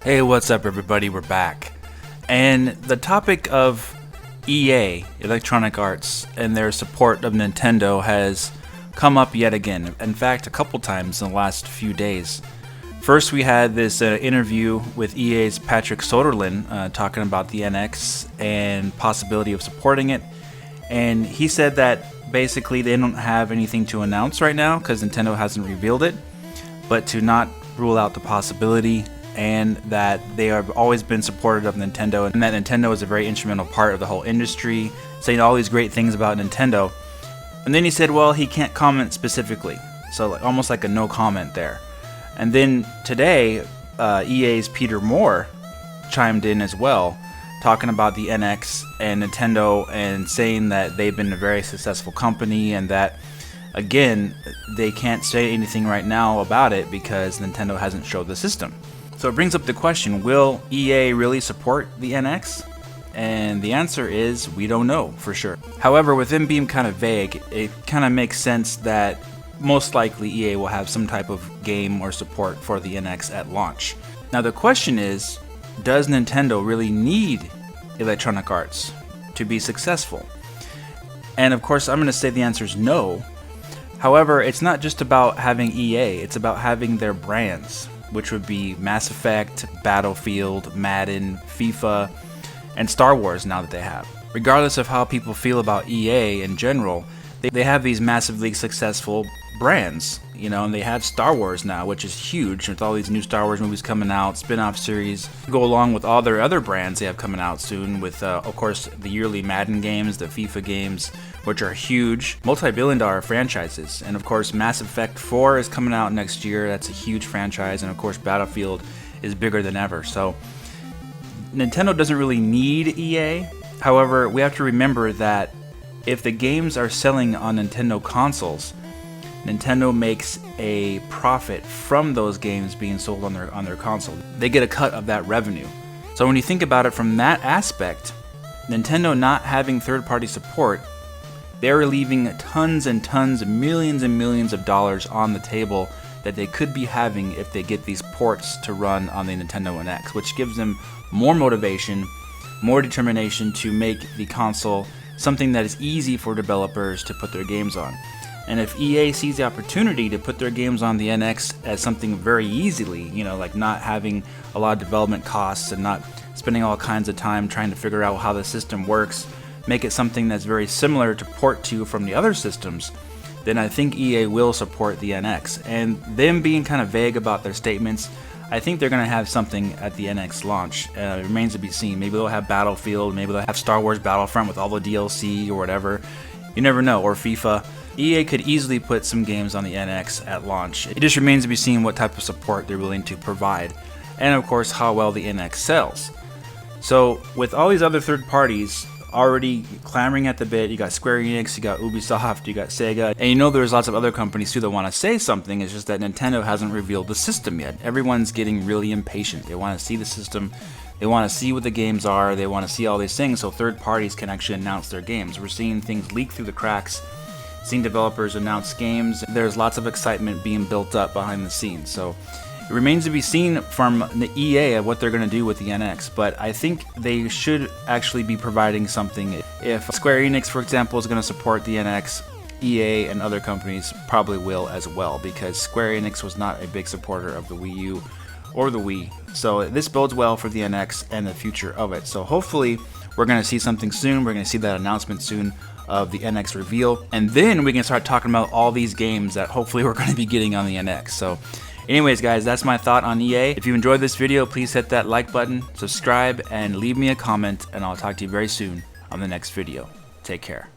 Hey, what's up everybody? We're back. And the topic of EA, Electronic Arts, and their support of Nintendo has come up yet again. In fact, a couple times in the last few days. First, we had this interview with EA's Patrick Soderlund talking about the NX and possibility of supporting it. And he said that basically they don't have anything to announce right now because Nintendo hasn't revealed it, but to not rule out the possibility, and that they have always been supportive of Nintendo, and that Nintendo is a very instrumental part of the whole industry, saying all these great things about Nintendo. And then he said, well, he can't comment specifically, so almost like a no comment there. And then today, EA's Peter Moore chimed in as well, talking about the NX and Nintendo, and saying that they've been a very successful company, and that again, they can't say anything right now about it because Nintendo hasn't showed the system. So it brings up the question, will EA really support the NX? And the answer is, we don't know for sure. However, with them being kind of vague, it kind of makes sense that most likely EA will have some type of game or support for the NX at launch. Now the question is, does Nintendo really need Electronic Arts to be successful? And of course, I'm going to say the answer is no. However, it's not just about having EA, it's about having their brands, which would be Mass Effect, Battlefield, Madden, FIFA, and Star Wars now that they have. Regardless of how people feel about EA in general, they have these massively successful brands, and they have Star Wars now, which is huge with all these new Star Wars movies coming out, spin-off series, go along with all their other brands they have coming out soon with, of course, the yearly Madden games, the FIFA games, which are huge, multi-billion-dollar franchises. And of course, Mass Effect 4 is coming out next year. That's a huge franchise. And of course, Battlefield is bigger than ever. So Nintendo doesn't really need EA. However, we have to remember that if the games are selling on Nintendo consoles, Nintendo makes a profit from those games being sold on their console. They get a cut of that revenue. So when you think about it from that aspect, Nintendo not having third-party support, they're leaving tons and tons, millions and millions of dollars on the table that they could be having if they get these ports to run on the Nintendo NX, which gives them more motivation, more determination to make the console something that is easy for developers to put their games on. And if EA sees the opportunity to put their games on the NX as something very easily, like not having a lot of development costs and not spending all kinds of time trying to figure out how the system works, make it something that's very similar to port to from the other systems, then I think EA will support the NX. And them being kind of vague about their statements, I think they're going to have something at the NX launch. It remains to be seen. Maybe they'll have Battlefield, maybe they'll have Star Wars Battlefront with all the DLC or whatever. You never know, or FIFA. EA could easily put some games on the NX at launch. It just remains to be seen what type of support they're willing to provide, and of course how well the NX sells. So with all these other third parties already clamoring at the bit, you got Square Enix, you got Ubisoft, you got Sega, and there's lots of other companies too that want to say something. It's just that Nintendo hasn't revealed the system yet. Everyone's getting really impatient. They want to see the system, they want to see what the games are, they want to see all these things so third parties can actually announce their games. We're seeing things leak through the cracks, seeing developers announce games. There's lots of excitement being built up behind the scenes. So it remains to be seen from the EA of what they're going to do with the NX, but I think they should actually be providing something. If Square Enix, for example, is going to support the NX, EA and other companies probably will as well, because Square Enix was not a big supporter of the Wii U or the Wii. So this bodes well for the NX and the future of it. So hopefully we're going to see something soon. We're going to see that announcement soon of the NX reveal, and then we can start talking about all these games that hopefully we're going to be getting on the NX. So anyways guys, that's my thought on EA. If you enjoyed this video, please hit that like button, subscribe, and leave me a comment, and I'll talk to you very soon on the next video. Take care.